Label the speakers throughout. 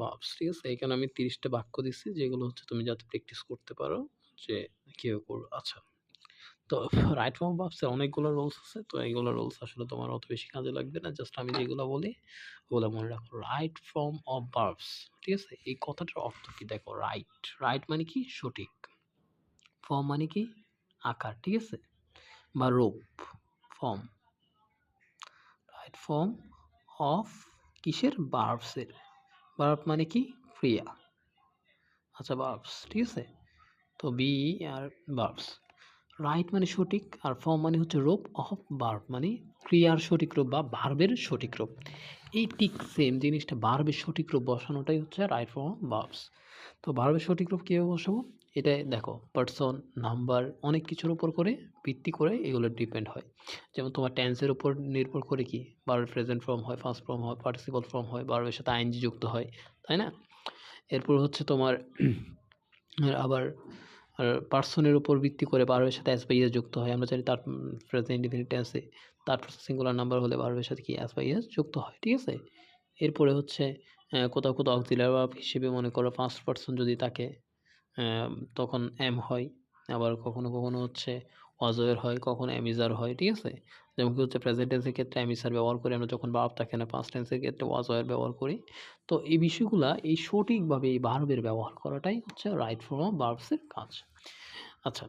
Speaker 1: Verbs, ঠিক আছে? এখানে আমি ৩০টা বাক্য দিচ্ছি যেগুলো হচ্ছে তুমি যাতে প্র্যাকটিস করতে পারো যে কিভাবে করবো। আচ্ছা, তো রাইট ফর্ম ভার্বস এর অনেকগুলো রুলস আছে। তো এইগুলো রুলস আসলে তোমার অত বেশি কাজে লাগবে না। জাস্ট আমি যেগুলো বলি ওগুলো মনে রাখো। রাইট ফর্ম অফ ভার্বস, ঠিক আছে? এই কথাটার অর্থ কি দেখো, রাইট, রাইট মানে কি সঠিক, ফর্ম মানে কি আকার, ঠিক আছে? বা রূপ, ফর্ম, রাইট ফর্ম অফ কিসের, ভার্বসের। ভার্ব মানে কি ক্রিয়া। আচ্ছা, ভার্বস, ঠিক আছে? তো বি আর ভার্বস, রাইট মানে সঠিক আর ফর্ম মানে হচ্ছে রূপ, অফ ভার্ব মানে ক্রিয়ার সঠিক রূপ বা ভার্বের সঠিক রূপ। এই ঠিক সেম জিনিসটা ভার্বের সঠিক রূপ বসানোটাই হচ্ছে রাইট ফর্ম অফ ভার্বস। তো ভার্বের সঠিক রূপ কীভাবে বসাবো, এটা দেখো পার্সন, নাম্বার, অনেক কিছুর উপর করে ভিত্তি করে এগুলো ডিপেন্ড হয়। যেমন তোমার টেন্সের উপর নির্ভর করে কি ভার্বের প্রেজেন্ট ফর্ম হয়, ফার্স্ট ফর্ম হয়, পার্টিসিপল ফর্ম হয়, ভার্বের সাথে আইএনজি যুক্ত হয়, তাই না? এরপর হচ্ছে তোমার আবার পার্সনের উপর ভিত্তি করে ভার্বের সাথে অ্যাস বা ইয়েস যুক্ত হয়। আমরা জানি তার প্রেজেন্ট ইনডিফিনিট টেন্সে তার সিঙ্গুলার নাম্বার হলে ভার্বের সাথে কি অ্যাস বা ইয়েস যুক্ত হয়, ঠিক আছে? এরপরে হচ্ছে কোথাও কোথাও অক্সিলারি ভার্ব হিসেবে মনে করো ফার্স্ট পার্সন যদি থাকে তখন এম হয়। আবার কখনো কখনো হচ্ছে ওয়াজয়ের হয়, কখনো এমিজার হয়, ঠিক আছে? যেমন কি হচ্ছে প্রেজেন্ট টেন্সের ক্ষেত্রে এমিসার ব্যবহার করি আমরা যখন ভার্ব থাকে না, পাস্ট টেন্সের ক্ষেত্রে ওয়াজয়ের ব্যবহার করি। তো এই বিষয়গুলা এই সঠিকভাবে এই ভার্বের ব্যবহার করাটাই হচ্ছে রাইট ফর্ম অফ ভার্বসের কাজ। আচ্ছা,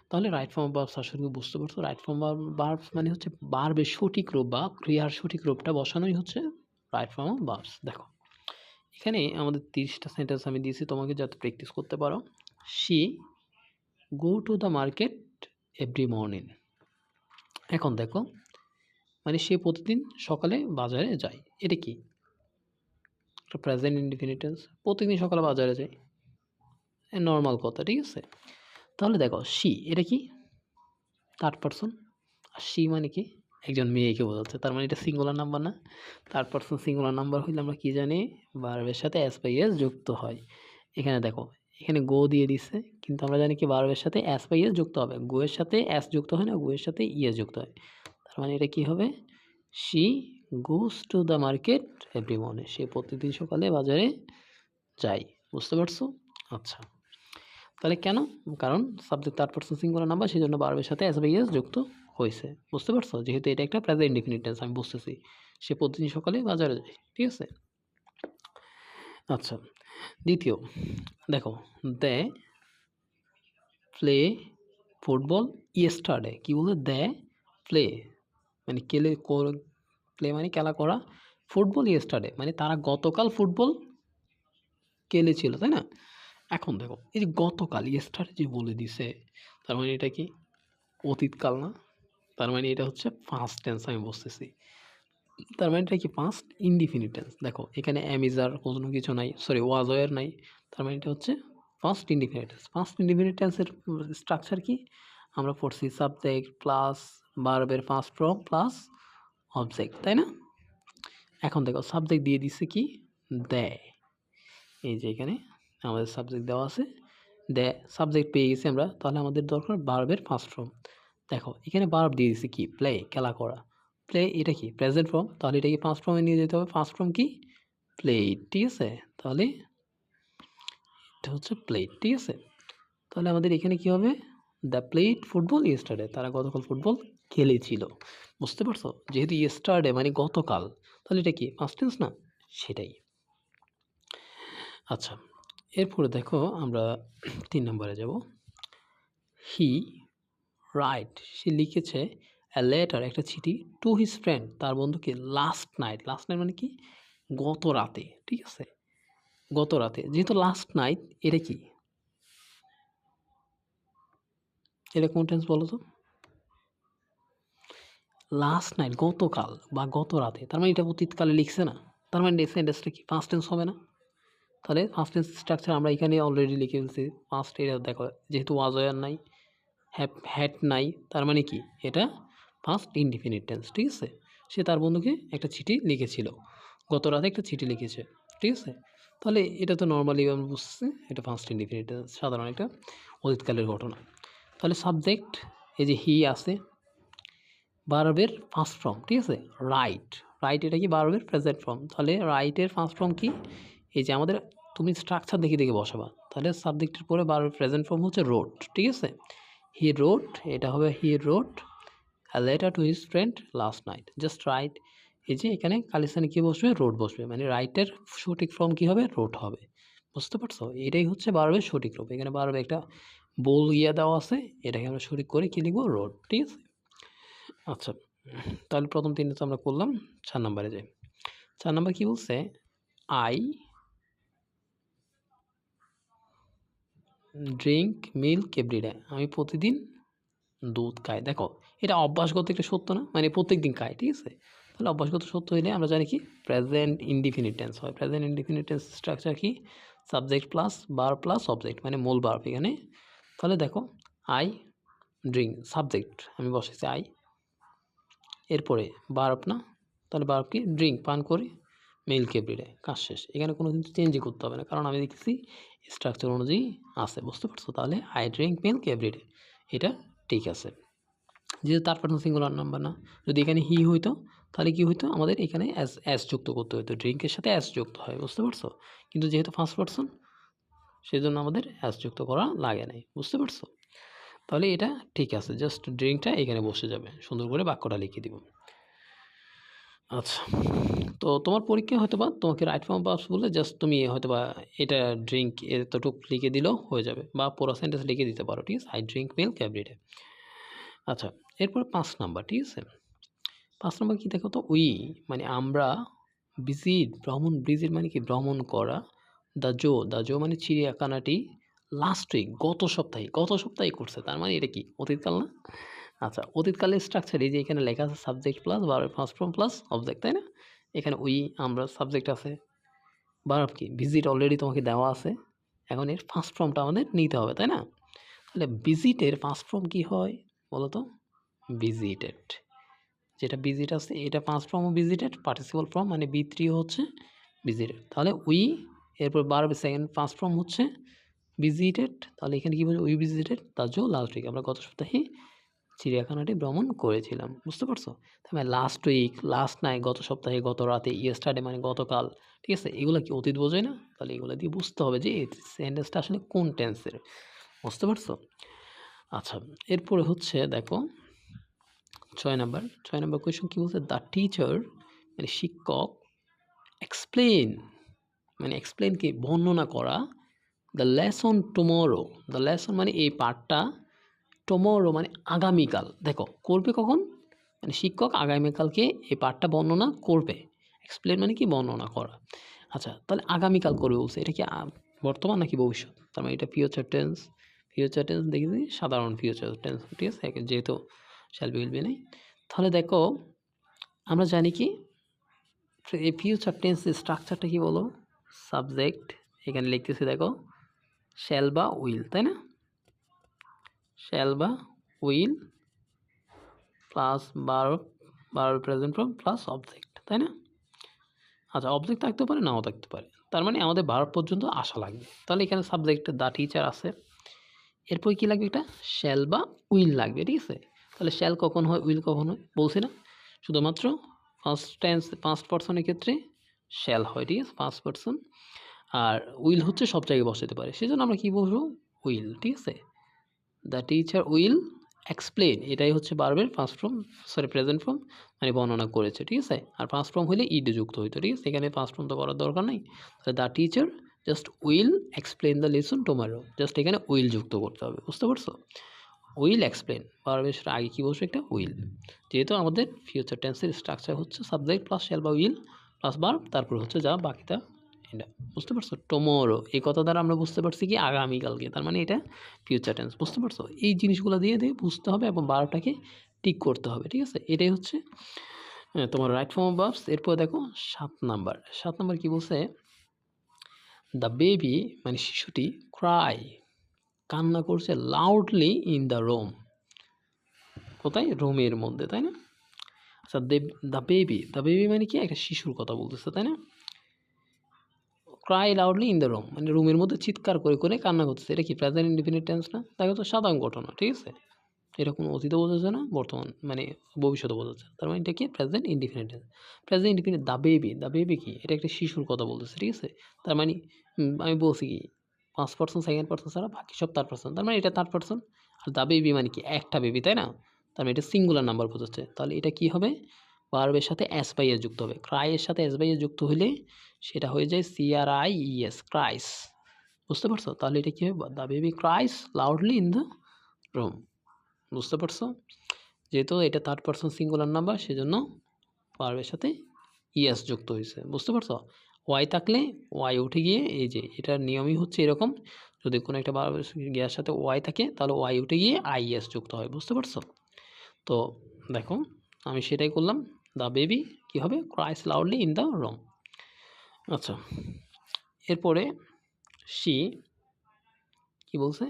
Speaker 1: তাহলে রাইট ফর্ম অফ ভার্বস আসলে বুঝতে পারছো, রাইট ফর্ম ভার্বস মানে হচ্ছে ভার্বের সঠিক রূপ বা ক্রিয়ার সঠিক রূপটা বসানোই হচ্ছে রাইট ফর্ম অফ ভার্বস। দেখো এখানে আমাদের 30টা সেন্টেন্স আমি দিয়েছি তোমাকে যাতে প্র্যাকটিস করতে পারো। She go to the market every morning. এখন দেখো মানে সে প্রতিদিন সকালে বাজারে যায়, এটা কি প্রেজেন্ট ইনডিফিনিট টেন্স, প্রতিদিন সকালে বাজারে যায়, নর্মাল কথা, ঠিক আছে? তাহলে দেখো শি এটা কি থার্ড পারসন, আর শি মানে কি একজন মেয়েকে বোঝাচ্ছে, তার মানে এটা সিঙ্গুলার নাম্বার না? থার্ড পারসন সিঙ্গুলার নাম্বার হইলে আমরা কি জানি ভার্বের সাথে এস বাই এস যুক্ত হয়। এখানে দেখো এখানে গো দিয়ে দিচ্ছে, কিন্তু আমরা জানি কি ভার্বের সাথে এস বাই এস যুক্ত হবে, গো এর সাথে এস যুক্ত হয় না, গো এর সাথে ইএস যুক্ত হয়। তার মানে এটা কি হবে, she goes to the market every morning, সে প্রতিদিন সকালে বাজারে যায়। বুঝতে পারছো? আচ্ছা, তাহলে কেন, কারণ subject third person singular number, সেই জন্য ভার্বের সাথে এস বাই এস যুক্ত হয়েছে। বুঝতে পারছো? যেহেতু এটা একটা প্রেজেন্ট ইনডিফিনিট টেন্স আমি বুঝতেছি, সে প্রতিদিন সকালে বাজারে যায়, ঠিক আছে? আচ্ছা, দ্বিতীয় দেখো, দে প্লে ফুটবল ইয়েস্টারডে, কি বলতো, দে প্লে মানে প্লে মানে খেলা করা, ফুটবল ইয়েস্টারডে মানে তারা গতকাল ফুটবল খেলেছিল, তাই না? এখন দেখো এই যে গতকাল ইয়েস্টারডে যে বলে দিছে, তার মানে এটা কি অতীতকাল না? তার মানে এটা হচ্ছে ফার্স্ট টেন্স আমি বুঝতেছি। তার মানে এটা কি ফার্স্ট ইনডিফিনিট টেন্স। দেখো এখানে অ্যামিজার কোনো কিছু নাই, সরি ওয়াজয়ের নাই, তার মানে এটা হচ্ছে first indefinite tense. First indefinite টেন্সের স্ট্রাকচার কি আমরা পড়ছি, সাবজেক্ট প্লাস ভার্বের ফার্স্ট ফর্ম প্লাস অবজেক্ট, তাই না? এখন দেখো সাবজেক্ট দিয়ে দিচ্ছে কি দেয়, এই যে এখানে আমাদের সাবজেক্ট দেওয়া আছে, দেয় সাবজেক্ট পেয়ে গেছি আমরা, তাহলে আমাদের দরকার ভার্বের ফার্স্ট ফর্ম। দেখো এখানে ভার্ব দিয়ে দিচ্ছে কি প্লে, খেলা করা, প্লে এটা কি প্রেজেন্ট ফর্ম, তাহলে এটা কি ফার্স্ট ফর্মে নিয়ে যেতে হবে, ফার্স্ট ফর্ম কি প্লেড, ঠিক আছে? তাহলে এটা হচ্ছে প্লেড, ঠিক আছে? তাহলে আমাদের এখানে কি হবে, দ্য প্লেড ফুটবল ইয়েস্টারডে, তারা গতকাল ফুটবল খেলেছিল। বুঝতে পারছো? যেহেতু ইয়েস্টারডে মানে গতকাল, তাহলে এটা কি পাস্ট টেন্স না? সেটাই। আচ্ছা, এরপরে দেখো আমরা 3 নম্বরে যাব। হি রাইট, সে লিখেছে এ লেটার, একটা চিঠি, টু হিজ ফ্রেন্ড, তার বন্ধুকে লাস্ট নাইট, লাস্ট নাইট মানে কি গত রাতে, ঠিক আছে? গত রাতে, যেহেতু লাস্ট নাইট এটা কি, এটা কোন টেন্স বলো তো? লাস্ট নাইট গতকাল বা গত রাতে, তার মানে এটা অতীতকালে লিখছে না? তার মানে এই সেন্টেন্সটা কি ফার্স্ট টেন্স হবে না? তাহলে ফার্স্ট টেন্স স্ট্রাকচার আমরা এখানে অলরেডি লিখে ফেলছি। ফার্স্ট এটা দেখো, যেহেতু ওয়াজ ওয়ার নাই, হ্যাড নাই, তার মানে কি এটা ফার্স্ট ইনডিফিনিট টেন্স, ঠিক আছে? সে তার বন্ধুকে একটা চিঠি লিখেছিল, গত রাতে একটা চিঠি লিখেছে, ঠিক আছে? তাহলে এটা তো নর্মালি আমরা বুঝছি এটা ফার্স্ট ইনডিফিনিট টেন্স, সাধারণ একটা অতীতকালের ঘটনা। তাহলে সাবজেক্ট এই যে হি আছে, ভার্বের ফার্স্ট ফর্ম, ঠিক আছে? রাইট, রাইট এটা কি ভার্বের প্রেজেন্ট ফর্ম, তাহলে রাইটের ফার্স্ট ফর্ম কি এই যে আমাদের তুমি স্ট্রাকচার দেখে দেখে বসাবা, তাহলে সাবজেক্টের পরে বারবার প্রেজেন্ট ফর্ম হচ্ছে রোড, ঠিক আছে। হি রোড, এটা হবে he wrote a letter to his friend last night. Just write, এই যে এখানে কালিস্থানে কী বসবে, রোড বসবে, মানে রাইটের সঠিক ফর্ম কী হবে, রোড হবে। বুঝতে পারছো? এটাই হচ্ছে বারবার সঠিক রূপ। এখানে বারবার একটা বোল ইয়ে দেওয়া আছে, এটাকে আমরা সঠিক করে কী লিখবো, রোড, ঠিক আছে। আচ্ছা, তাহলে প্রথম তিনটা তো আমরা করলাম। 4 নম্বরে যাই। 4 নম্বর কী বলছে, আই ড্রিঙ্ক মিল্ক এভরিডে, আমি প্রতিদিন দুধ খাই। দেখো এটা অভ্যাসগত একটা সত্য না, মানে প্রত্যেক দিন খাই, ঠিক আছে। তাহলে অভ্যাসগত সত্য হইলে আমরা জানি কি প্রেজেন্ট ইনডিফিনিট টেন্স হয়। প্রেজেন্ট ইনডিফিনিট টেন্স স্ট্রাকচার কি, সাবজেক্ট প্লাস বার প্লাস অবজেক্ট, মানে মূল ভার্ব এখানে। তাহলে দেখো আই ড্রিঙ্ক, সাবজেক্ট আমি বসেছি আই, এরপরে ভার্ব না, তাহলে ভার্ব কি, ড্রিঙ্ক, পান করি, মিল্ক এভরিডে, কাজ শেষ। এখানে কোনো কিছু চেঞ্জই করতে হবে না, কারণ আমি দেখছি স্ট্রাকচার অনুযায়ী আছে। বুঝতে পারছো? তাহলে আই ড্রিঙ্ক মিল্ক এভরিডে, এটা ঠিক আছে। যেহেতু থার্ড পারসন সিঙ্গুলার নাম্বার না, যদি এখানে হি হইতো তাহলে কি হইতো, আমাদের এখানে অ্যাস যুক্ত করতে হতো, ড্রিঙ্কের সাথে অ্যাস যুক্ত হয়। বুঝতে পারছো? কিন্তু যেহেতু ফার্স্ট পারসন, সেই জন্য আমাদের অ্যাস যুক্ত করা লাগে নাই। বুঝতে পারছো? তাহলে এটা ঠিক আছে, জাস্ট ড্রিঙ্কটা এখানে বসে যাবে, সুন্দর করে বাক্যটা লিখে দিব। আচ্ছা, তো তোমার পরীক্ষায় হয়তো বা তোমাকে রাইট ফর্ম পাস বলে জাস্ট তুমি হয়তো বা এটা ড্রিঙ্ক এতটুক লিখে দিলেও হয়ে যাবে, বা পুরো সেন্টেন্স লিখে দিতে পারো, ঠিক আছে, আই ড্রিঙ্ক মিল্ক এভরিডে। আচ্ছা, এরপর 5 নাম্বার, ঠিক আছে। 5 নম্বর কী দেখো তো, উই মানে আমরা, ভিজিট ভ্রমণ, ভিজিট মানে কি ভ্রমণ করা, দ্য জো মানে চিড়িয়াখানাটি লাস্ট উইক গত সপ্তাহে, গত সপ্তাহে করছে, তার মানে এটা কি অতীতকাল না। আচ্ছা, অতীতকালের স্ট্রাকচার এই যে এখানে লেখা আছে subject plus verb first form plus object, তাই না। এখানে উই আমরা সাবজেক্ট আছে, ভার্ব কি ভিজিট অলরেডি তোমাকে দেওয়া আছে, এখন এর ফার্স্ট ফর্মটা আমাদের নিতে হবে, তাই না। তাহলে ভিজিটের ফার্স্ট ফর্ম কি হয় বলো তো, ভিজিটেড, যেটা ভিজিট আছে এটা ফার্স্ট ফর্মও ভিজিটেড, পার্টিসিপাল ফর্ম মানে V3 হচ্ছে ভিজিটেড। তাহলে উই, এরপর ভার্ব সেকেন্ড ফার্স্ট ফর্ম হচ্ছে ভিজিটেড, তাহলে এখানে কী বলছে, we visited the zoo last week, আমরা গত সপ্তাহে চিড়িয়াখানাটি ভ্রমণ করেছিলাম। বুঝতে পারছো? তাহলে লাস্ট উইক, লাস্ট নাই, গত সপ্তাহে, গত রাতে, ইয়েস্টারডে মানে গতকাল, ঠিক আছে। এগুলো কি অতীত বোঝায় না? তাহলে এগুলো দিয়ে বুঝতে হবে যে এই সেন্টেন্সটা আসলে কোন টেন্সের। বুঝতে পারছো? আচ্ছা, এরপরে হচ্ছে দেখো 6 নাম্বার কোয়েশ্চন কী বলছে, দ্য টিচার মানে শিক্ষক, এক্সপ্লেন মানে এক্সপ্লেন কি বর্ণনা করা, the lesson tomorrow, the lesson মানে এই পাঠটা, টুমোরো মানে আগামীকাল, দেখো করবে কখন, মানে শিক্ষক আগামীকালকে এই পাঠটা বর্ণনা করবে। এক্সপ্লেন মানে কি বর্ণনা করা। আচ্ছা, তাহলে আগামীকাল করবে বলছে, এটা কি বর্তমান নাকি ভবিষ্যৎ, তার মানে এটা ফিউচার টেন্স। ফিউচার টেন্স দেখি সাধারণ ফিউচার টেন্স, ঠিক আছে, যেহেতু শ্যাল বি উইল বি নেই। তাহলে দেখো আমরা জানি কি এই ফিউচার টেন্সের স্ট্রাকচারটা কি বলো, সাবজেক্ট এখানে লিখতেছি দেখো শ্যাল বা উইল, তাই না, শ্যাল বা will plus verb present form plus object, তাই না। আচ্ছা, অবজেক্ট থাকতে পারে নাও থাকতে পারে, তার মানে আমাদের ভার্ব পর্যন্ত আসা লাগবে। তাহলে এখানে সাবজেক্ট দ্য টিচার আছে, এরপর কি লাগবে, এটা শ্যাল বা উইল লাগবে, ঠিক আছে। তাহলে শ্যাল কখন হয়, উইল কখন হয় বলছি না, শুধুমাত্র ফার্স্ট পার্সনের ক্ষেত্রে শ্যাল হয়, ঠিক আছে, ফার্স্ট পার্সন। আর উইল হচ্ছে সব জায়গায় বসাতে পারে, সেজন্য আমরা কী বলবো, উইল, ঠিক আছে। দ্য টিচার উইল এক্সপ্লেন, এটাই হচ্ছে ভার্বের ফার্স্ট ফর্ম, প্রেজেন্ট ফর্ম, মানে বর্ণনা করেছে, ঠিক আছে। আর ফার্স্ট ফর্ম হলে ইড যুক্ত হইতো, ঠিক আছে, এখানে ফার্স্ট ফর্ম তো করার দরকার নেই। তাহলে the teacher just will explain the lesson tomorrow, just এখানে উইল যুক্ত করতে হবে। বুঝতে পারছো? উইল এক্সপ্লেন, ভার্বের আগে কী বসবে, একটা উইল, যেহেতু আমাদের ফিউচার টেন্সের স্ট্রাকচার হচ্ছে সাবজেক্ট প্লাস শ্যাল বা উইল প্লাস ভার্ব, তারপর হচ্ছে যা বাকিটা এটা। বুঝতে পারছো? টুমরো এই কথা দ্বারা আমরা বুঝতে পারছি কি আগামীকালকে, তার মানে এটা ফিউচার টেন্স। বুঝতে পারছো? এই জিনিসগুলো দিয়ে বুঝতে হবে এবং ভার্বটাকে টিক করতে হবে, ঠিক আছে। এটাই হচ্ছে তোমার রাইট ফর্ম অফ ভার্বস। এরপর দেখো 7 নাম্বার কি বলছে, দ্য বেবি মানে শিশুটি ক্রাই কান্না করছে লাউডলি ইন দ্য রুম, কোথায়, রুমের মধ্যে, তাই না। আচ্ছা, দ্য বেবি মানে কি একটা শিশুর কথা বলতেছে, তাই না। Cry loudly in the room মানে রুমের মধ্যে চিৎকার করে করে কান্না করতেছে, এটা কি প্রেজেন্ট ইনডিফিনিট টেন্স না, দেখো তো সাধারণ ঘটনা, ঠিক আছে। এটা কোনো অতীতও বোঝাচ্ছে না, বর্তমান মানে ভবিষ্যৎও বোঝাচ্ছে। তার মানে এটা কি present indefinite tense. Present indefinite the baby কি, এটা একটা শিশুর কথা বলতেছে, ঠিক আছে। তার মানে আমি বলছি কি ফার্স্ট পারসন সেকেন্ড পারসন ছাড়া বাকি সব থার্ড পারসন, তার মানে এটা third person. Are the baby মানে কি একটা বেবি, তাই না। তার মানে এটা সিঙ্গুলার নাম্বার বোঝাচ্ছে। তাহলে এটা কি হবে, ভার্বের সাথে এস বাই এস যুক্ত হবে। ক্রাই এর সাথে এস বাই এস যুক্ত হলে সেটা হয়ে যায় CRIES, ক্রাইস। বুঝতে পারছো? তাহলে এটা কি হবে, the baby ক্রাইস loudly in the room. বুঝতে পারছো? যেহেতু এটা থার্ড পারসন সিঙ্গুলার নাম্বার, সেজন্য ভার্বের সাথে ইএস যুক্ত হয়েছে। বুঝতে পারছো? ওয়াই থাকলে ওয়াই উঠে গিয়ে, এই যে এটার নিয়মই হচ্ছে এরকম, যদি কোনো একটা ভার্বের গিয়ার সাথে ওয়াই থাকে তাহলে ওয়াই উঠে গিয়ে আইএস যুক্ত হয়। বুঝতে পারছো? তো দেখো আমি সেটাই করলাম। দ্য বেবি কি হবে, cries loudly in the room. আচ্ছা, এরপরে শি কি বলছে,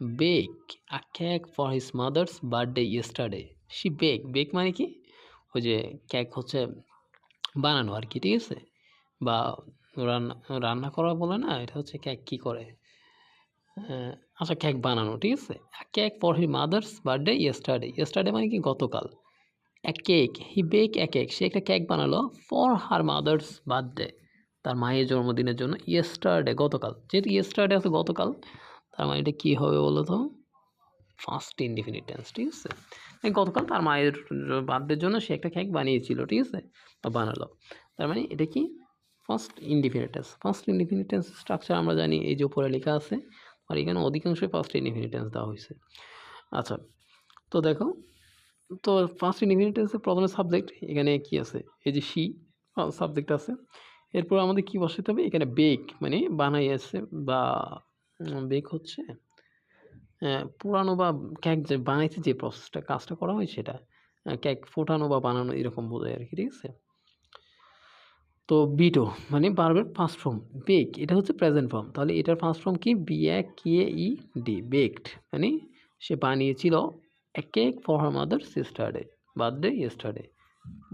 Speaker 1: bake a cake for his mother's birthday yesterday. She bake মানে কি, ওই যে কেক হচ্ছে বানানো আর কি, ঠিক আছে, বা রান্না রান্না করা বলে না, এটা হচ্ছে কেক কি করে, আচ্ছা কেক বানানো, ঠিক আছে। Cake for he mother's birthday yesterday মানে কি গতকাল। হি বেক এ কেক, সে একটা কেক বানালো ফর হার মাদার্স বার্থডে, তার মায়ের জন্মদিনের জন্য, ইয়েস্টারডে গতকাল। যেহেতু ইয়েস্টারডে আছে গতকাল, তার মানে এটা কী হবে বলো তো, ফার্স্ট ইনডিফিনিট টেন্স, ঠিক আছে। গতকাল তার মায়ের বার্থডের জন্য সে একটা কেক বানিয়েছিল, ঠিক আছে, বা বানালো। তার মানে এটা কি first indefinite tense. First indefinite tense structure আমরা জানি, এই যে উপরে লেখা আছে, আর এখানে অধিকাংশই ফার্স্ট ইনডিফিনিট টেন্স দেওয়া হয়েছে। আচ্ছা, তো দেখো, তো ফার্স্ট ইনডিফিনিট টেন্সের প্রথমে সাবজেক্ট এখানে কি আছে, এই যে শি সাবজেক্ট আছে। এরপর আমাদের কি বসাতে হবে, এখানে বেক মানে বানাই আছে, বা বেক হচ্ছে পুরানো বা কেক যে বানাইতে যে প্রসেসটা কাজটা করা হয় সেটা, কেক ফোটানো বা বানানো এরকম বোঝায় আর কি, ঠিক আছে। তো বিটো মানে ভার্বের ফার্স্ট ফর্ম, বেক এটা হচ্ছে প্রেজেন্ট ফর্ম, তাহলে এটার ফার্স্ট ফর্ম কি, BAKED, বেকড মানে সে বানিয়েছিল a cake for her mother sister day, birthday yesterday.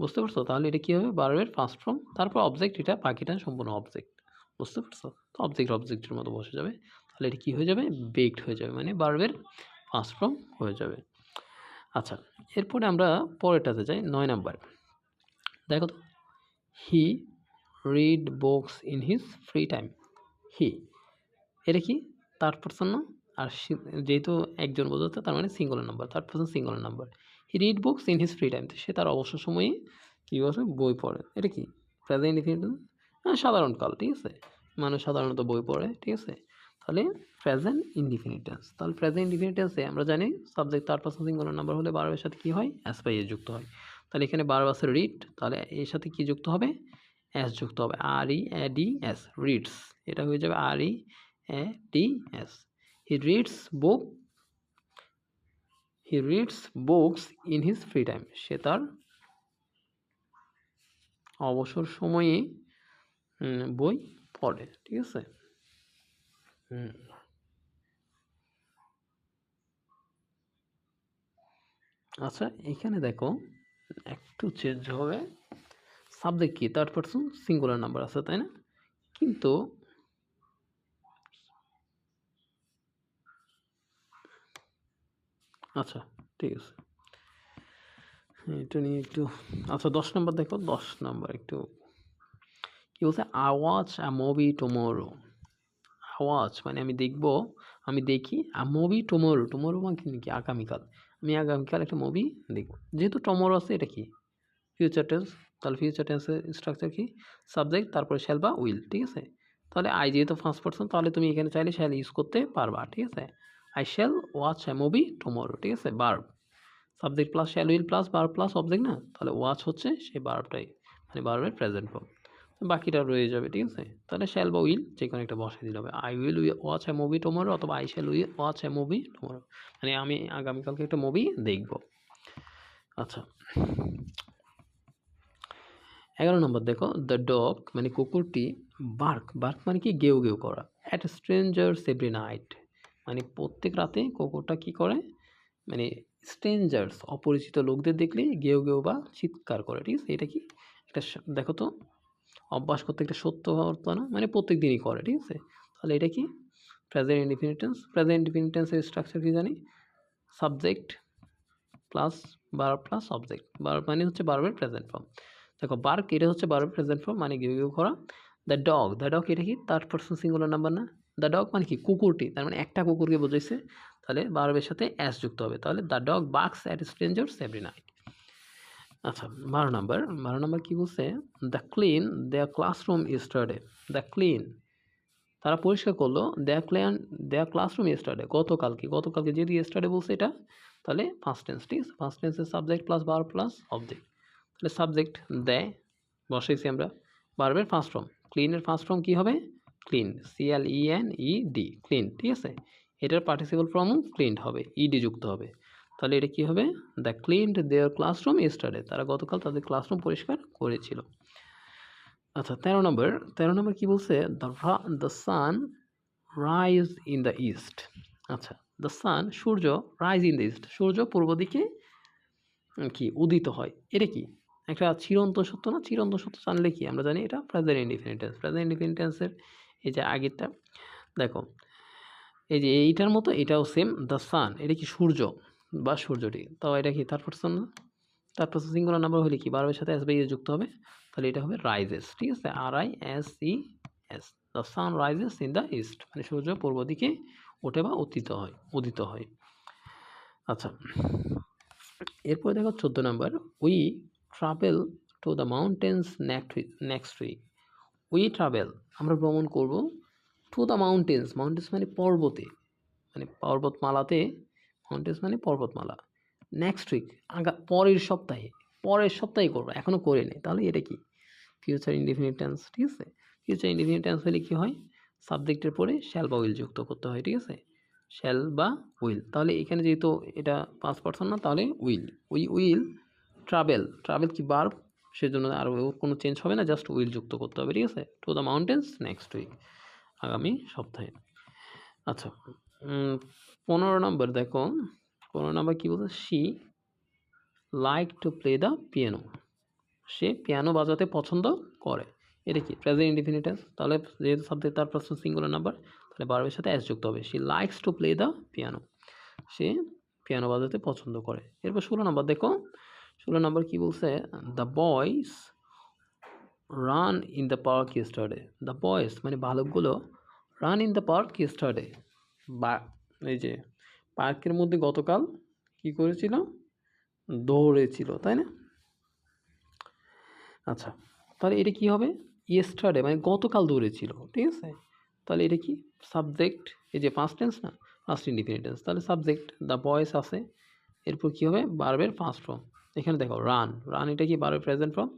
Speaker 1: বুঝতে পারছো? তাহলে এটা কী হবে, ভার্বের ফার্স্ট ফর্ম, তারপর অবজেক্ট, এটা বাকিটা সম্পূর্ণ অবজেক্ট। বুঝতে পারছো? তো অবজেক্টের মতো বসে যাবে, তাহলে এটা কী হয়ে যাবে, বেকড হয়ে যাবে, মানে ভার্বের ফার্স্ট ফর্ম হয়ে যাবে। আচ্ছা, এরপরে আমরা পরেরটাতে যাই, 9 নাম্বার। দেখো তো, he read books in his free time. He এটা কি থার্ড পারসন না, আর যেহেতু একজন বোঝাচ্ছে তার মানে singular number, third person singular number. He read books in his free time, সে তার অবসর সময়ে কী করে, বই পড়ে। এটা কি প্রেজেন্ট ইনডিফিনিট, সাধারণ কাল, ঠিক আছে, মানুষ সাধারণত বই পড়ে, ঠিক আছে। তাহলে প্রেজেন্ট ইনডিফিনিট টেন্স, তাহলে প্রেজেন্ট ইনডিফিনিট টেন্সে আমরা জানি subject third person singular number হলে ভার্বের সাথে কী হয়, এস বাই এস যুক্ত হয়। তাহলে এখানে ভার্ব আছে রিড, তাহলে এর সাথে কী যুক্ত হবে, এস যুক্ত হবে, READS, রিডস, এটা হয়ে যাবে READS। He reads books in his free time, সে তার অবসর সময়ে বই পড়ে, ঠিক আছে। আচ্ছা, এখানে দেখো একটু চেঞ্জ হবে, সাবজেক্ট কি থার্ড পারসন সিঙ্গুলার নাম্বার আছে, তাই না, কিন্তু আচ্ছা ঠিক আছে, এটা নিয়ে একটু, আচ্ছা 10 নম্বর দেখো, 10 নম্বর একটু কি বলছে, I watch a movie tomorrow. Watch মানে আমি দেখবো, আমি দেখি, আ মুভি টুমোরো মানে কি, আগামীকাল, আমি আগামীকাল একটা মুভি দেখব। যেহেতু টুমোরো আছে, এটা কি ফিউচার টেন্স, তাহলে ফিউচার টেন্সের স্ট্রাকচার কি, সাবজেক্ট তারপরে শ্যাল বা উইল, ঠিক আছে। তাহলে আই যেহেতু ফার্স্ট পারসন, তাহলে তুমি এখানে চাইলে শ্যাল ইউজ করতে পারবা, ঠিক আছে। I shall watch a movie tomorrow, ঠিক আছে, verb, subject plus shall will plus verb plus object না, তাহলে ওয়াচ হচ্ছে সেই ভার্বটাই, মানে ভার্বের প্রেজেন্ট ফর্ম, বাকিটা রয়ে যাবে, ঠিক আছে। তাহলে শ্যাল বা উইল যে কোনো একটা বসে দিলে হবে, I will watch a movie tomorrow, অথবা I shall watch a movie tomorrow, মানে আমি আগামীকালকে একটা মুভি দেখব। আচ্ছা, 11 নম্বর দেখো, দ্য ডগ মানে কুকুরটি, বার্ক মানে কি, গেউ গেউ করা, অ্যাট স্ট্রেঞ্জার্স এভরি নাইট, মানে প্রত্যেক রাতে কুকুরটা কি করে, মানে স্ট্রেঞ্জার্স অপরিচিত লোকদের দেখলে গেউ গেউ বা চিৎকার করে, ঠিক আছে। এটা কি একটা দেখো তো, অভ্যাস করতে একটা সত্য ঘটনা না, মানে প্রত্যেক দিনই করে, ঠিক আছে। তাহলে এটা কি present indefinite tense. Present indefinite টেন্সের স্ট্রাকচার কি জানি, subject plus verb plus object. Verb মানে হচ্ছে ভার্বের প্রেজেন্ট ফর্ম। দেখো বার্ক এটা হচ্ছে ভার্বের প্রেজেন্ট ফর্ম, মানে ঘেউ ঘেউ করা। দ্য ডগ এটা কি থার্ড পারসন সিঙ্গুলার নাম্বার না? দ্য ডগ মানে কি কুকুরটি, তার মানে একটা কুকুরকে বোঝাইছে, তাহলে ভার্বের সাথে অ্যাস যুক্ত হবে, তাহলে the dog barks at strangers every night. আচ্ছা 12 নম্বর কি বলছে? The clean their classroom yesterday. The clean তারা পরিষ্কার করলো দেয়ার ক্লাসরুম ইয়েস্টারডে, গতকালকে যেহেতু ইয়েস্টারডে বলছে এটা, তাহলে ফার্স্ট টেন্স, ঠিক আছে? ফার্স্ট টেন্সের subject plus verb plus object, তাহলে সাবজেক্ট দেয় বসাইছি আমরা, ভার্বের ফার্স্ট ফর্ম, ক্লিনের ফার্স্ট ফর্ম কী হবে? ক্লিন, CLENED, ক্লিন, ঠিক আছে? এটার পার্টিসিপল ফর্মও ক্লিনড হবে, ইডি যুক্ত হবে, তাহলে এটা কী হবে? The cleaned their classroom yesterday, তারা গতকাল তাদের ক্লাসরুম পরিষ্কার করেছিল। আচ্ছা 13 নম্বর কি বলছে? The sun rise in the east. আচ্ছা দ্য সান সূর্য, রাইজ ইন দ্য ইস্ট সূর্য পূর্ব দিকে কি উদিত হয়, এটা কি একটা চিরন্তন সত্য না? চিরন্তন সত্য জানলে কি আমরা জানি এটা present indefinite tense. Present indefinite টেন্সের এই যে আগেরটা দেখো, এই যে এইটার মতো এটাও সেম, দ্য সান এটা কি সূর্য বা সূর্যটি, তাও এটা কি থার্ড পারসন না? থার্ড পারসন সিঙ্গুলার নাম্বার হলে কি ভার্বের সাথে এস বা ইএস যুক্ত হবে, তাহলে এটা হবে রাইজেস, ঠিক আছে? RISES, the sun rises in the east, মানে সূর্য পূর্ব দিকে ওঠে বা উদিত হয়। আচ্ছা এরপরে দেখো 14 নম্বর, we travel to the mountains next week. We travel আমরা ভ্রমণ করব, টু দ্য মাউন্টেন্স, মাউন্টেন্স মানে পর্বতে, মানে পর্বতমালাতে, মাউন্টেন্স মানে পর্বতমালা, নেক্সট উইক পরের সপ্তাহে করবো, এখনও করে নেই, তাহলে এটা কি ফিউচার ইনডিফিনিট টেন্স, ঠিক আছে? ফিউচার ইনডিফিনিট টেন্স হলে কী হয়? সাবজেক্টের পরে শ্যাল বা উইল যুক্ত করতে হয়, ঠিক আছে? শ্যাল বা উইল, তাহলে এখানে যেহেতু এটা পাঁচ পার্সন না, তাহলে উইল, উইল ট্রাভেল কি ভার্ব, সেজন্য আর কোনো চেঞ্জ হবে না, জাস্ট উইল যুক্ত করতে হবে, ঠিক আছে? To the mountains next week, আগামী সপ্তাহে। আচ্ছা 15 নম্বর দেখো, 15 নম্বর কী বলছে? She like to play the piano, say piano বাজাতে পছন্দ করে, এটা কি প্রেজেন্ট ইনডিফিনিট টেন্স, তাহলে যেহেতু সাবজেক্ট তার পারসন সিঙ্গুলার নাম্বার, তাহলে ভার্বের সাথে অ্যাস যুক্ত হবে, she likes to play the piano, say piano বাজাতে পছন্দ করে। এরপর 16 নম্বর দেখো, 16 নম্বর কী বলছে? The boys run in the park yesterday. The boys মানে বালকগুলো, run in the park yesterday, বা এই যে পার্কের মধ্যে গতকাল কি করেছিল? দৌড়েছিল, তাই না? আচ্ছা তাহলে এটা কি হবে? ইয়েস্টারডে মানে গতকাল দৌড়েছিল, ঠিক আছে? তাহলে এটা কি সাবজেক্ট, এই যে পাস্ট টেন্স না, পাস্ট ইনডিফিনিট টেন্স, তাহলে সাবজেক্ট দ্য বয়েজ আছে, এরপর কি হবে? ভার্বের ফার্স্ট ফর্ম, এখানে দেখো রান এটা কি ভার্বের প্রেজেন্ট ফর্ম,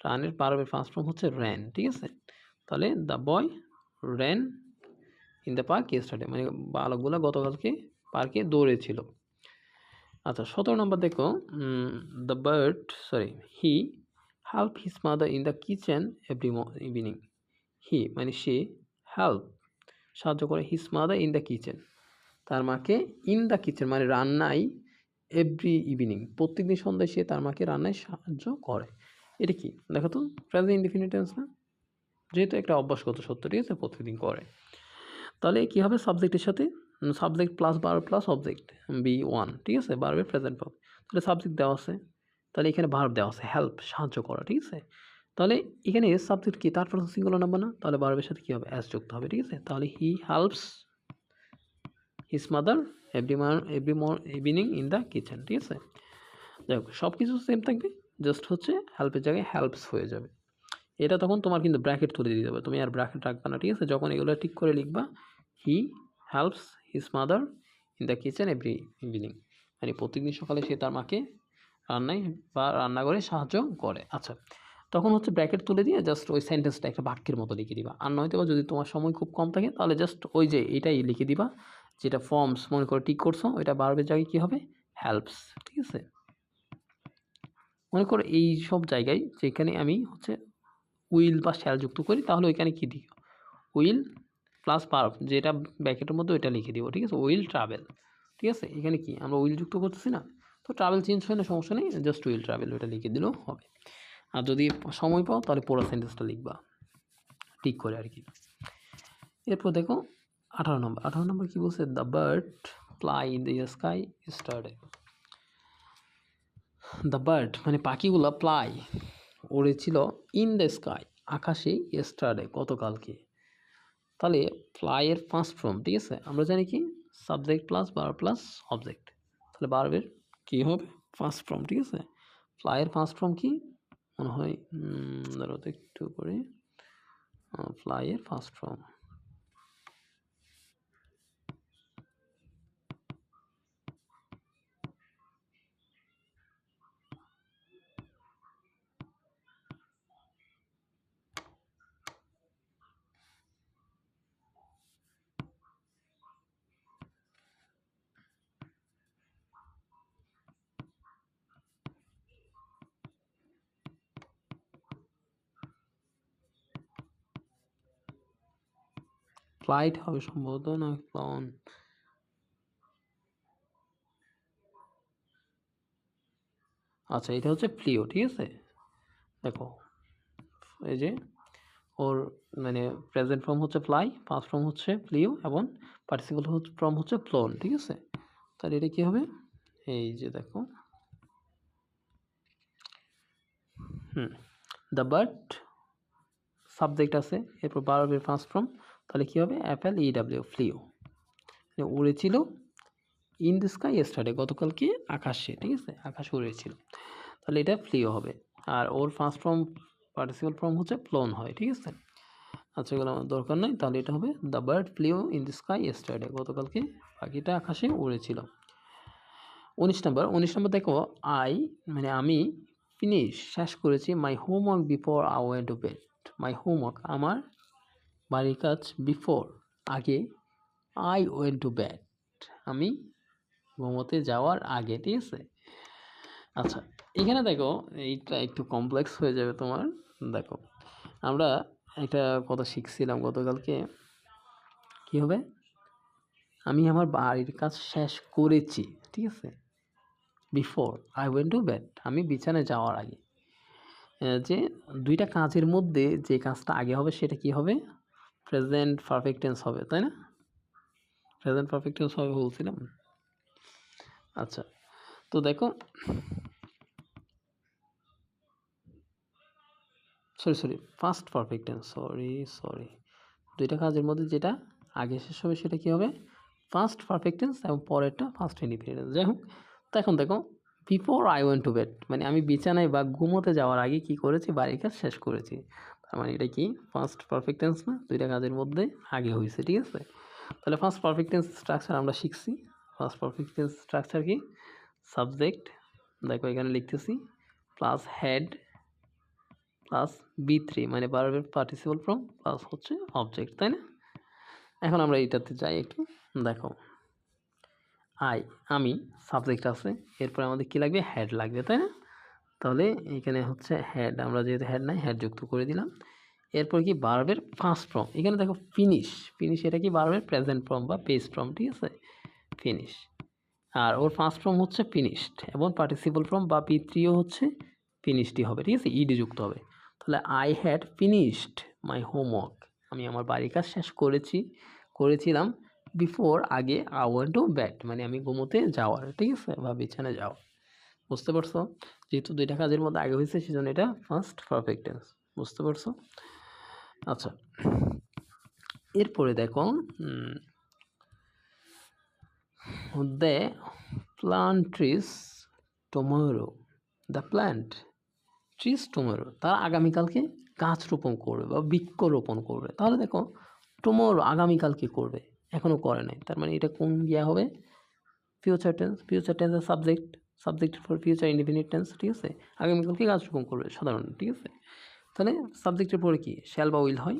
Speaker 1: রানের ভার্বের ফার্স্ট ফর্ম হচ্ছে র্যান, ঠিক আছে? তাহলে the boy ran in the park yesterday, মানে বালকগুলো গতকালকে পার্কে দৌড়েছিল। আচ্ছা 17 নম্বর দেখো, he help his mother in the kitchen every evening. He মানে সে, হেল্প সাহায্য করে, his mother in the kitchen তার মাকে, ইন দ্য কিচেন মানে রান্নায়, এভরি ইভিনিং প্রত্যেকদিন সন্ধ্যায় সে তার মাকে রান্নায় সাহায্য করে, এটা কি দেখো তো প্রেজেন্ট ইনডিফিনিট টেন্স না? যেহেতু একটা অভ্যাসগত সত্য, ঠিক আছে? প্রত্যেকদিন করে, তাহলে কী হবে? সাবজেক্টের সাথে subject plus verb plus object, B1, ঠিক আছে? ভার্বের প্রেজেন্ট ফর্ম, তাহলে সাবজেক্ট দেওয়া আছে, তাহলে এখানে ভার্ব দেওয়া আছে হেল্প সাহায্য করা, ঠিক আছে? তাহলে এখানে সাবজেক্ট কি থার্ড পারসন সিঙ্গুলার নাম্বার না? তাহলে ভার্বের সাথে কী হবে? অ্যাস যুক্ত হবে, ঠিক আছে? তাহলে he helps his mother every evening in the kitchen, ঠিক আছে? যাই হোক সব কিছু সেম থাকবে, জাস্ট হচ্ছে হেল্পের জায়গায় হেল্পস হয়ে যাবে। এটা তখন তোমার কিন্তু ব্র্যাকেট তুলে দিতে হবে, তুমি আর ব্র্যাকেট রাখবে না, ঠিক আছে? যখন এগুলো ঠিক করে লিখবা, he helps his mother in the kitchen every evening, মানে প্রত্যেকদিন সকালে সে তার মাকে রান্নায় বা রান্নাঘরে সাহায্য করে। আচ্ছা তখন হচ্ছে ব্র্যাকেট তুলে দিয়ে জাস্ট ওই সেন্টেন্সটা একটা বাক্যের মতো লিখে দিবা, আর নয়তো বা যদি তোমার সময় খুব কম থাকে তাহলে জাস্ট ওই যে এটাই লিখে দিবা, যেটা ফর্মস মনে করে টিক করছো, ওইটা ভার্বের জায়গায় কী হবে? হেল্পস, ঠিক আছে? মনে করো এই সব জায়গায় যেখানে আমি হচ্ছে উইল বা শ্যাল যুক্ত করি, তাহলে ওইখানে কী দিই? উইল প্লাস ভার্ব, যেটা ব্র্যাকেটের মধ্যে ওইটা লিখে দিব, ঠিক আছে? উইল ট্রাভেল, ঠিক আছে? এখানে কি আমরা উইল যুক্ত করতেছি না, তো ট্রাভেল চেঞ্জ হয় না, সমস্যা নেই, জাস্ট উইল ট্রাভেল ওইটা লিখে দিলেও হবে। আর যদি সময় পাও তাহলে পুরো সেন্টেন্সটা লিখবা ঠিক করে আর কি। এরপর দেখো 18 নম্বর কী বলছে? The bird fly in the sky yesterday. The bird মানে পাখিগুলো ফ্লাই উড়েছিল ইন দ্য স্কাই আকাশে ইয়েস্টারডে গতকালকে। তাহলে ফ্লাইয়ের ফার্স্ট ফর্ম, ঠিক আছে, আমরা জানি কি subject plus verb plus object. তাহলে ভার্বের কী হবে ফার্স্ট ফর্ম, ঠিক আছে। ফ্লাইয়ের ফার্স্ট ফর্ম কি মনে হয়, ধরো তো একটু করে, ফ্লাইয়ের ফার্স্ট ফর্ম ফ্লাইট হবে সম্ভবত, না ফ্লন। আচ্ছা, এটা হচ্ছে ফ্লিও, ঠিক আছে। দেখো এই যে ওর মানে প্রেজেন্ট ফর্ম হচ্ছে ফ্লাই, পাস্ট ফর্ম হচ্ছে ফ্লিও এবং পার্টিসিপল ফর্ম হচ্ছে ফ্লোন, ঠিক আছে। তাহলে এটা কী হবে, এই যে দেখো, দ্য বার্ড সাবজেক্ট আছে, এরপর ভার্বের ফার্স্ট ফর্ম, তাহলে কী হবে FLEW ফ্লিও, উড়েছিল ইন দ্য স্কাই ইয়েস্টারডে গতকালকে আকাশে, ঠিক আছে, আকাশে উড়েছিল, তাহলে এটা ফ্লিও হবে। আর ওর ফার্স্ট ফর্ম পার্টিসিপল ফর্ম হচ্ছে ফ্লোন হয়, ঠিক আছে। আচ্ছা, এগুলো আমার দরকার নাই, তাহলে এটা হবে the bird ফ্লিও in the sky yesterday গতকালকে পাখিটা আকাশে উড়েছিল। 19 নম্বর দেখো, আই মানে আমি ফিনিশ শেষ করেছি my homework before I went to bed. My homework আমার বাড়ির কাজ, বিফোর আগে, আই ওয়েন্ট টু বেড আমি ঘুমোতে যাওয়ার আগে, ঠিক আছে। আচ্ছা, এখানে দেখো এইটা একটু কমপ্লেক্স হয়ে যাবে তোমার। দেখো আমরা একটা কথা শিখছিলাম গতকালকে, কি হবে, আমি আমার বাড়ির কাজ শেষ করেছি, ঠিক আছে, before I went to bed আমি বিছানায় যাওয়ার আগে। যে দুইটা কাজের মধ্যে যে কাজটা আগে হবে সেটা কি হবে, প্রেজেন্ট পারফেক্ট টেন্স হবে, তাই না। প্রেজেন্ট পারফেক্ট টেন্স হবে বলছিলাম। আচ্ছা, তো দেখো sorry first perfect tense, sorry দুইটা কাজের মধ্যে যেটা আগে শেষ হবে সেটা কি হবে ফার্স্ট পারফেক্ট টেন্স এবং পরেরটা ফার্স্ট ইনডিফিনিট টেন্স। যাই হোক, তো এখন দেখো before I went to bed মানে আমি বিছানায় বা ঘুমোতে যাওয়ার আগে কি করেছি, বাড়ির কাজ শেষ করেছি। তার মানে এটা কি ফার্স্ট পারফেক্ট টেন্স না, দুইটা কাজের মধ্যে আগে হয়েছে, ঠিক আছে। তাহলে ফার্স্ট পারফেক্ট টেন্স স্ট্রাকচার আমরা শিখছি। ফার্স্ট পারফেক্ট টেন্স স্ট্রাকচার কি, সাবজেক্ট দেখো এখানে লিখতেছি প্লাস হেড প্লাস B3 মানে ভার্বের পার্টিসিপল ফর্ম প্লাস হচ্ছে অবজেক্ট, তাই না। এখন আমরা এইটাতে যাই একটু, দেখো আমি সাবজেক্ট আছে, এরপর আমাদের কি লাগবে, হেড লাগবে, তাই না। তাহলে এখানে হচ্ছে হেড, আমরা যেহেতু হেড নাই হেড যুক্ত করে দিলাম। এরপর কি ভার্বের ফার্স্ট ফর্ম, এখানে দেখো ফিনিশ এটা কি ভার্বের প্রেজেন্ট ফর্ম বা পেস্ট ফর্ম, ঠিক আছে, ফিনিশ। আর ওর ফার্স্ট ফর্ম হচ্ছে ফিনিশড এবং পার্টিসিপল ফর্ম বা P3ও হচ্ছে ফিনিশডই হবে, ঠিক আছে, ইডি যুক্ত হবে। তাহলে I had finished my homework আমি আমার বাড়ির কাজ শেষ করেছিলাম বিফোর আগে আই ওয়েন্ট টু বেড মানে আমি ঘুমোতে যাওয়ার, ঠিক আছে, বা বিছানায় যাওয়া। বুঝতে পারছো, যেহেতু দুইটা কাজের মধ্যে আগে হয়েছে সেজন্য এটা ফার্স্ট পারফেক্ট টেন্স। বুঝতে পারছো। আচ্ছা, এরপরে দেখো the plant trees tomorrow, the plant trees tomorrow তারা আগামীকালকে গাছ রোপণ করবে বা বৃক্ষ রোপণ করবে। তাহলে দেখো টুমরো আগামীকালকে করবে, এখনও করে নাই, তার মানে এটা কোন গিয়া হবে ফিউচার টেন্সের subject for future indefinite tense, ঠিক আছে। আগামীকালকে গাছ রোপণ করবে সাধারণ, ঠিক আছে। তাহলে সাবজেক্টের পরে কি শ্যাল বা উইল হয়,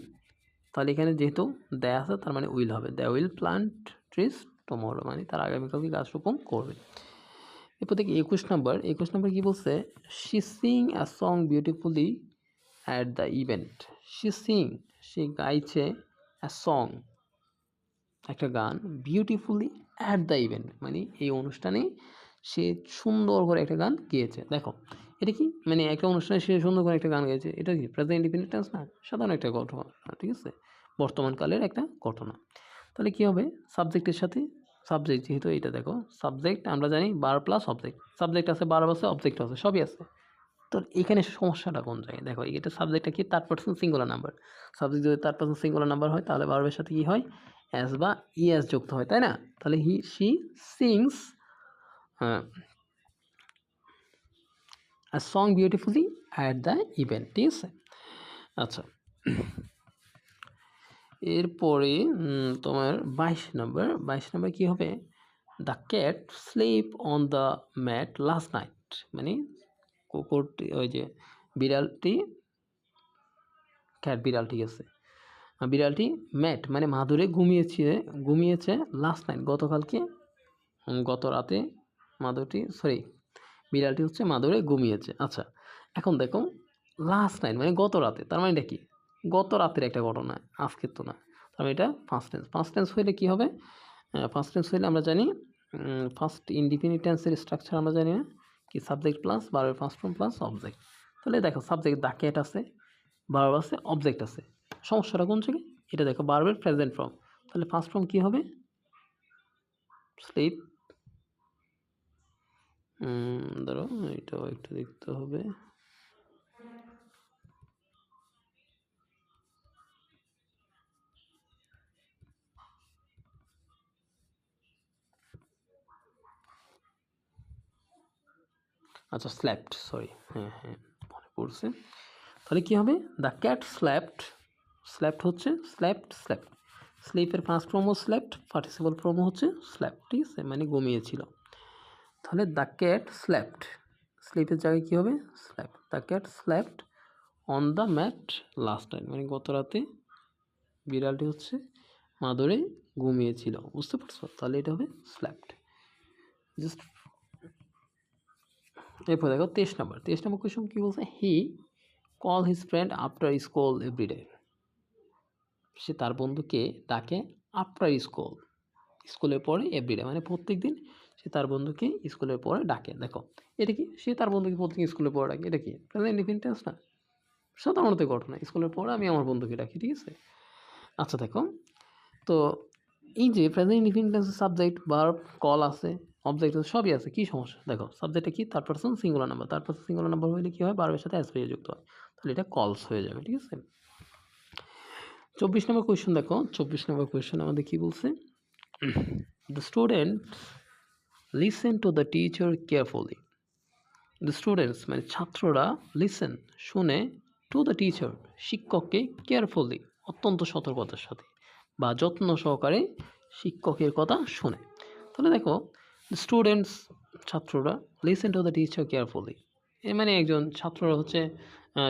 Speaker 1: তাহলে এখানে যেহেতু দেয়া আছে তার মানে উইল হবে, the will plant trees tomorrow মানে তারা আগামীকালকে গাছ রোপণ করবে। এরপর দেখি 21 নম্বর কি বলছে, she sing a song beautifully at the event. সে গাইছে আ সং একটা গান, বিউটিফুলি অ্যাট দ্য ইভেন্ট মানে এই অনুষ্ঠানে সে সুন্দর করে একটা গান গেয়েছে। দেখো এটা কি মানে একটা অনুষ্ঠানে সে সুন্দর করে একটা গান গেয়েছে, এটা কি প্রেজেন্ট ইনডিফিনিট টেন্স না, সাধারণ একটা ঘটনা, ঠিক আছে, বর্তমানকালের একটা ঘটনা। তাহলে কী হবে সাবজেক্টের সাথে সাবজেক্ট যেহেতু এটা দেখো সাবজেক্ট আমরা জানি ভার্ব প্লাস অবজেক্ট, সাবজেক্ট আছে, ভার্ব আছে, অবজেক্ট আছে, সবই আছে। তো এখানে সমস্যাটা কোন জায়গায় দেখো, এটা সাবজেক্টটা কি third person singular number, subject যদি থার্ড পারসন সিঙ্গুলার নাম্বার হয় তাহলে ভার্বের সাথে কি হয় অ্যাস বা ইএস যুক্ত হয়, তাই না? তাহলে he she sings a song beautifully at the event, ঠিক আছে। আচ্ছা, এরপরে তোমার 22 নম্বর কী হবে, the cat sleep on the mat last night, মানে কুকুরটি ওই যে বিড়ালটি, ক্যাট বিড়াল, ঠিক আছে, বিড়ালটি ম্যাট মানে মাদুরে ঘুমিয়েছে লাস্ট নাইট গতকালকে, গত রাতে বিড়ালটি হচ্ছে মাদুরে ঘুমিয়েছে। আচ্ছা, এখন দেখো লাস্ট নাইট মানে গত রাতে, তার মানে এটা কি গত রাতের একটা ঘটনা, আজকের তো না, তার মানে এটা ফার্স্ট টেন্স হইলে কি হবে, ফার্স্ট টেন্স হইলে আমরা জানি ফার্স্ট ইনডিফিনিট টেন্সের স্ট্রাকচার আমরা জানি না কি, সাবজেক্ট প্লাস ভার্বের ফার্স্ট ফর্ম প্লাস অবজেক্ট। তাহলে দেখো সাবজেক্ট দ্য ক্যাট আছে, ভার্ব আছে, অবজেক্ট আছে, সমস্যাটা কোন জায়গায়, এটা দেখো ভার্বের প্রেজেন্ট ফর্ম, তাহলে ফার্স্ট ফর্ম কি হবে স্লিপ, ধরো এটাও একটু দেখতে হবে, আচ্ছা স্ল্যাপড, সরি, হ্যাঁ মনে পড়ছে। তাহলে কী হবে, দ্য ক্যাট স্ল্যাপড হচ্ছে স্ল্যাপড, স্লিপের ফার্স্ট ফর্মও স্ল্যাপড, পার্টিসিপল ফর্মও হচ্ছে স্ল্যাপড, ঠিক আছে, মানে ঘুমিয়েছিল। তাহলে দ্য ক্যাট স্ল্যাপড, স্লিপের জায়গায় কী হবে slept, the cat slept on the mat last night, মানে গত রাতে বিড়ালটি হচ্ছে মাদুরে ঘুমিয়েছিল, বুঝতে পারছো? তাহলে এটা হবে স্ল্যাপড। জাস্ট এরপর দেখো 23 নম্বর কোয়েশ্চন কী বলছে, he call his friend after school everyday, সে তার বন্ধুকে ডাকে আফটার স্কুলের পরে এভরিডে, মানে প্রত্যেক দিন সে তার বন্ধুকে স্কুলের পরে ডাকে। দেখো এটা কি, সে তার বন্ধুকে প্রত্যেক স্কুলের পরে ডাকে, এটা কি প্রেজেন্ট ইনডিফিনিট টেন্স না, সাধারণত ঘটনা, স্কুলের পরে আমি আমার বন্ধুকে ডাকি, ঠিক আছে। আচ্ছা দেখো, তো এই যে প্রেজেন্ট ইনডিফিনিট টেন্সের সাবজেক্ট ভার্ব কল আছে, অবজেক্ট আছে, সবই আছে, কী সমস্যা দেখো, সাবজেক্টটা কি third person singular number, third person singular number হলে কী হয় ভার্বের সাথে অ্যাস যুক্ত হয়, তাহলে এটা কলস হয়ে যাবে, ঠিক আছে। 24 নম্বর কোয়েশ্চন দেখো, 24 নম্বর কোয়েশ্চন আমাদের কী বলছে, the students listen to the teacher carefully, the students মানে ছাত্ররা লিসেন শুনে, টু দ্য টিচার শিক্ষককে কেয়ারফুলি অত্যন্ত সতর্কতার সাথে বা যত্ন সহকারে শিক্ষকের কথা শুনে। তাহলে দেখো স্টুডেন্টস ছাত্ররা listen to the teacher carefully, এর মানে একজন ছাত্ররা হচ্ছে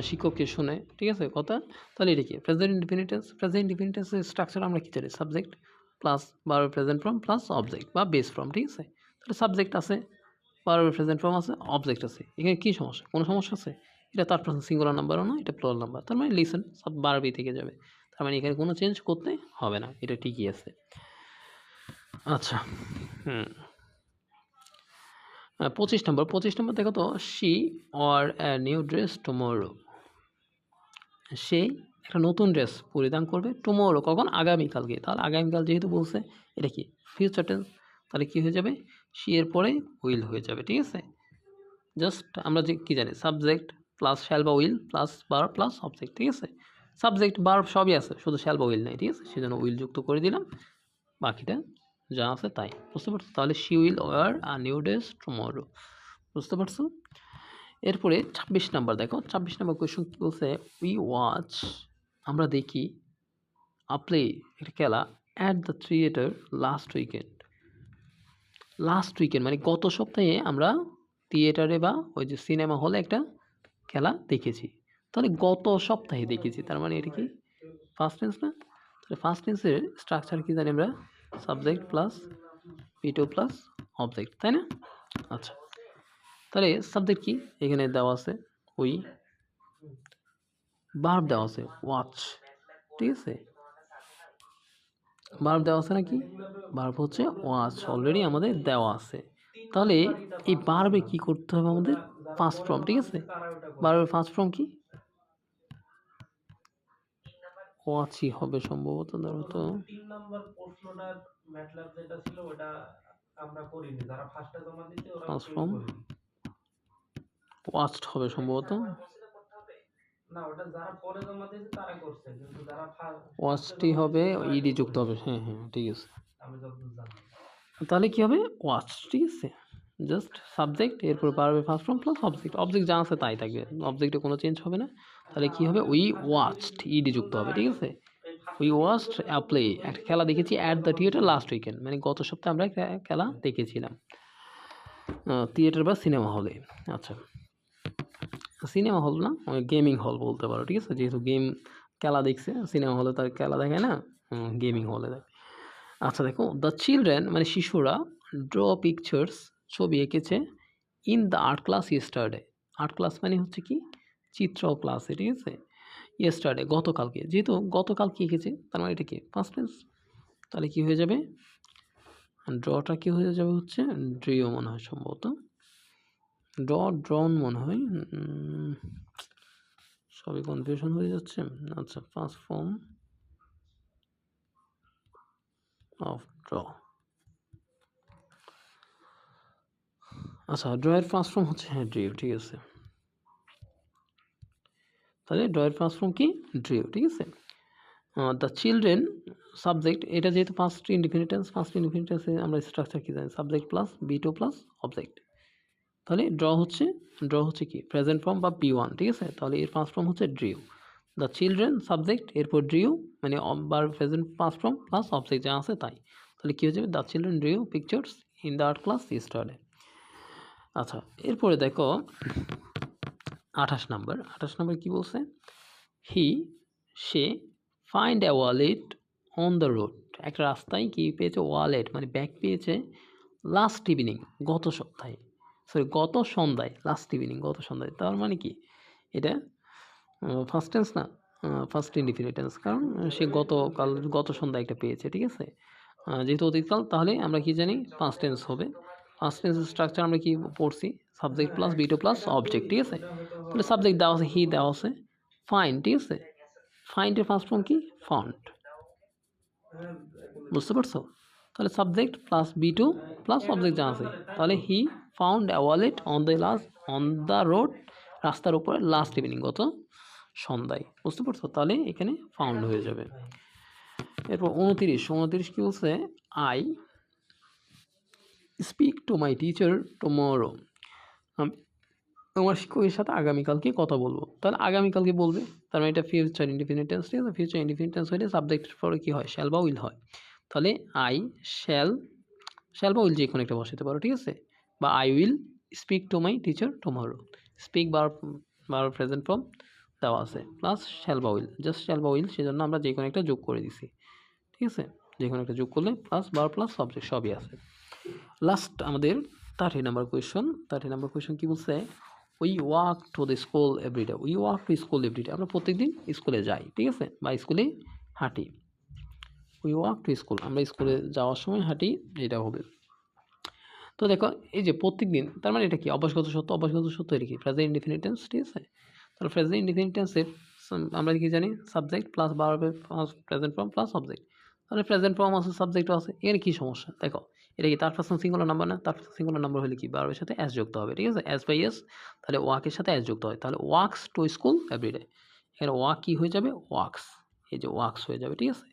Speaker 1: শিক্ষককে শুনে, ঠিক আছে কথা। তাহলে এটা কি present indefinite tense, present indefinite টেন্সের স্ট্রাকচার আমরা কী জানি, subject plus verb present form plus object বা বেস ফর্ম, ঠিক আছে। তাহলে সাবজেক্ট আছে, ভার্বের প্রেজেন্ট ফর্ম আছে, অবজেক্ট আছে, এখানে কী সমস্যা, কোনো সমস্যা আছে? এটা থার্ড পারসন সিঙ্গুলার নাম্বারও না, এটা প্লুরাল নাম্বার, তার মানে লিসেন সব ভার্বই থেকে যাবে, তার মানে এখানে কোনো চেঞ্জ করতে হবে না, এটা ঠিকই আছে। আচ্ছা, 25 নম্বর দেখো তো, she or a new dress tomorrow, সে একটা নতুন ড্রেস পরিধান করবে টুমোরো, কখন, আগামীকালকে। তাহলে আগামীকাল যেহেতু বলছে, এটা কি ফিউচার টেন্স, তাহলে কী হয়ে যাবে, শি এর পরে উইল হয়ে যাবে, ঠিক আছে। জাস্ট আমরা যে কী জানি, সাবজেক্ট প্লাস শ্যাল বা will plus verb plus object, ঠিক আছে। সাবজেক্ট ভার্ব সবই আছে, শুধু শ্যাল বা উইল নেই, ঠিক আছে, সেজন্য উইল যুক্ত করে দিলাম, বাকিটা যা আছে তাই, বুঝতে পারছো? তাহলে she will wear a new dress tomorrow, বুঝতে পারছো? এরপরে 26 নাম্বার দেখো, 26 নাম্বার কোয়েশ্চন কী বলছে, উই ওয়াচ আমরা দেখি, আ প্লে একটা খেলা, at the theatre last weekend মানে গত সপ্তাহে আমরা থিয়েটারে বা ওই যে সিনেমা হলে একটা খেলা দেখেছি। তাহলে গত সপ্তাহে দেখেছি, তার মানে এটা কি ফার্স্ট টেন্স না? তাহলে ফার্স্ট টেন্সের স্ট্রাকচার কি জানি আমরা, সাবজেক্ট প্লাস পিটো প্লাস অবজেক্ট, তাই না? আচ্ছা, তাহলে সাবজেক্ট কি এখানে দেওয়া আছে, উই, ভার্ব দেওয়া আছে ওয়াচ, ঠিক আছে, ভার্ব দেওয়া আছে নাকি, ভার্ব হচ্ছে ওয়াচ অলরেডি আমাদের দেওয়া আছে। তাহলে এই ভার্বে কি করতে হবে আমাদের, ফার্স্ট ফর্ম, ঠিক আছে, ভার্বের ফার্স্ট ফর্ম কি ওয়াচই হবে সম্ভবত, ধরো তো
Speaker 2: 3 নাম্বার প্রশ্নটার ম্যাটল্যাব যেটা ছিল ওটা আমরা করিনি, যারা ফার্স্টে জমা দিয়েছে ওরা কেউ
Speaker 1: ট্রান্সফর্ম
Speaker 2: করেনি।
Speaker 1: ওয়াচড হবে সম্ভবত।
Speaker 2: না, ওটা যারা পরে জমা দিয়েছে তারা করছে, কিন্তু যারা ফার্স্টে
Speaker 1: ওয়াচটি
Speaker 2: জমা
Speaker 1: হবে,
Speaker 2: দিয়েছে তারা
Speaker 1: ইডি
Speaker 2: কেউ
Speaker 1: যুক্ত
Speaker 2: করেনি,
Speaker 1: হবে, হ্যাঁ হ্যাঁ ঠিক আছে।
Speaker 2: আমি যতদূর জানি।
Speaker 1: তাহলে কি হবে ওয়াচ, ঠিক আছে, জাস্ট সাবজেক্ট এরপর পারবে first form plus object, object যা আছে তাই থাকবে, অবজেক্টে কোনো চেঞ্জ হবে না। তাহলে কি হবে উই ওয়াচড, ইডি যুক্ত হবে, ঠিক আছে। উই ওয়াচড আ প্লে, একটা খেলা দেখেছি at the theatre last weekend, মানে গত সপ্তাহে আমরা একটা খেলা দেখেছিলাম থিয়েটার বা সিনেমা হলে। আচ্ছা, সিনেমা হল না, গেমিং হল বলতে পারো, ঠিক আছে, যেহেতু গেম খেলা দেখছে, সিনেমা হলে তার খেলা দেখে না, গেমিং হলে দেখে। আচ্ছা দেখো, দ্য চিলড্রেন মানে শিশুরা ড্র পিকচার্স ছবি এঁকেছে in the art class yesterday. Art class মানে হচ্ছে কি চিত্র ক্লাসে, ঠিক আছে। ইয়েস্টারডে গতকালকে, যেহেতু গতকালকে এঁকেছে তার মানে এটা কি ফার্স্ট টেন্স, তাহলে কি হয়ে যাবে ড্রটা কি হয়ে যাবে হচ্ছে ড্রিও মনে হয় সম্ভবত, ড্রন মনে হয়, সবই কনফিউশন হয়ে যাচ্ছে। আচ্ছা, ফার্স্ট ফর্ম অফ ড্র, আচ্ছা ড্রয়ের ফার্স্ট ফর্ম হচ্ছে হ্যাঁ ড্রিও, ঠিক আছে। তাহলে ড্রয়ের ফার্স্ট ফর্ম কি ড্রিও, ঠিক আছে। দ্য চিলড্রেন সাবজেক্ট, এটা যেহেতু ফার্স্ট ইনডিফিনিটেন্স, ফার্স্ট ইনডিফিনিটেন্সে আমরা স্ট্রাকচার কী জানি, subject plus B2 plus object. তাহলে ড্র হচ্ছে কি প্রেজেন্ট ফর্ম বা P1, ঠিক আছে। তাহলে এর ফার্স্ট ফর্ম হচ্ছে ড্রিও। দ্য চিলড্রেন সাবজেক্ট এরপর ড্রিও মানে বার present first form plus object যা আছে তাই। তাহলে কী হয়ে যাবে the children drew pictures in the art class yesterday. আচ্ছা, এরপরে দেখো 28 নাম্বার কি বলছে, সে find a wallet on the road, একটা রাস্তায় কি পেয়েছে ওয়ালেট মানে ব্যাগ পেয়েছে লাস্ট ইভিনিং গত সন্ধ্যায়, লাস্ট ইভিনিং গত সন্ধ্যায়, তার মানে কি এটা ফার্স্ট টেন্স না, ফার্স্ট ইনডিফিনিট টেন্স, কারণ সে গত সন্ধ্যায় একটা পেয়েছে, ঠিক আছে। যেহেতু অতীতকাল তাহলে আমরা কি জানি ফার্স্ট টেন্স হবে। ফার্স্ট টেন্স স্ট্রাকচার আমরা কি পড়ছি subject plus B2 plus object, ঠিক আছে। তাহলে সাবজেক্ট দেওয়া আছে হি, দেওয়া আছে ফাইন্ড, ঠিক আছে। ফাইন্ডের ফার্স্ট ফর্ম কি ফাউন্ড, বুঝতে পারছো। তাহলে subject plus B2 plus object যা আছে, তাহলে he found a wallet on the road, রাস্তার উপরে লাস্ট ইভিনিং গত সন্ধ্যায়, বুঝতে পারছো। তাহলে এখানে ফাউন্ড হয়ে যাবে। এরপর 29 কি বলছে, I speak to my teacher tomorrow, আমার শিক্ষকের সাথে আগামীকালকে কথা বলবো। তাহলে আগামীকালকে বলবে, তার মানে এটা ফিউচার ইনডিফিনিট টেন্স, ঠিক আছে। ফিউচার ইনডিফিনিট টেন্স হলে সাবজেক্টের পরে কী হয় শ্যাল বা উইল হয়। তাহলে আই শ্যাল বা উইল যে কোনো একটা বসাতে পারো, ঠিক আছে। বা I will speak to my teacher tomorrow, speak bar present form দেওয়া আছে প্লাস শ্যাল বা উইল, জাস্ট শ্যাল বা উইল, সেজন্য আমরা যে কোনো একটা যোগ করে দিছি, ঠিক আছে। যে কোনো একটা যোগ করলে প্লাস বার প্লাস সাবজেক্ট সবই আছে। লাস্ট আমাদের 30 নাম্বার কোয়েশ্চন কি বলছে, we walk to the school everyday, we walk to school everyday, আমরা প্রত্যেকদিন স্কুলে যাই, ঠিক আছে, বা স্কুলে হাঁটি। উই ওয়াক টু স্কুল, আমরা স্কুলে যাওয়ার সময় হাঁটি, এটা হবে। তো দেখো এই যে প্রত্যেক দিন, তার মানে এটা কি অভ্যাসগত সত্য, এটা কি প্রেজেন্ট ইনডিফিনিট টেন্স, ঠিক আছে। তাহলে প্রেজেন্ট ইনডিফিনিট টেন্সের আমরা কি জানি সাবজেক্ট প্লাস ভার্বের প্রেজেন্ট ফর্ম প্লাস অবজেক্ট। তাহলে প্রেজেন্ট ফর্ম আছে সাবজেক্টও আছে, এর কি সমস্যা দেখো, এটা কি তার পার্সন সিঙ্গুলার নাম্বার না, তার পার্সন সিঙ্গুলার নাম্বার হলে কি ভার্বের সাথে অ্যাস যুক্ত হবে, ঠিক আছে, অ্যাস বাই এস। তাহলে ওয়াকের সাথে অ্যাস যুক্ত হয়, তাহলে ওয়াকস টু স্কুল এভরিডে, এখানে ওয়াক কি হয়ে যাবে ওয়াকস, এই যে ওয়াকস হয়ে যাবে, ঠিক আছে।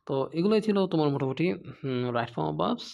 Speaker 1: তো এগুলোই ছিল তোমার মোটামুটি রাইট ফর্ম অফ ভার্বস।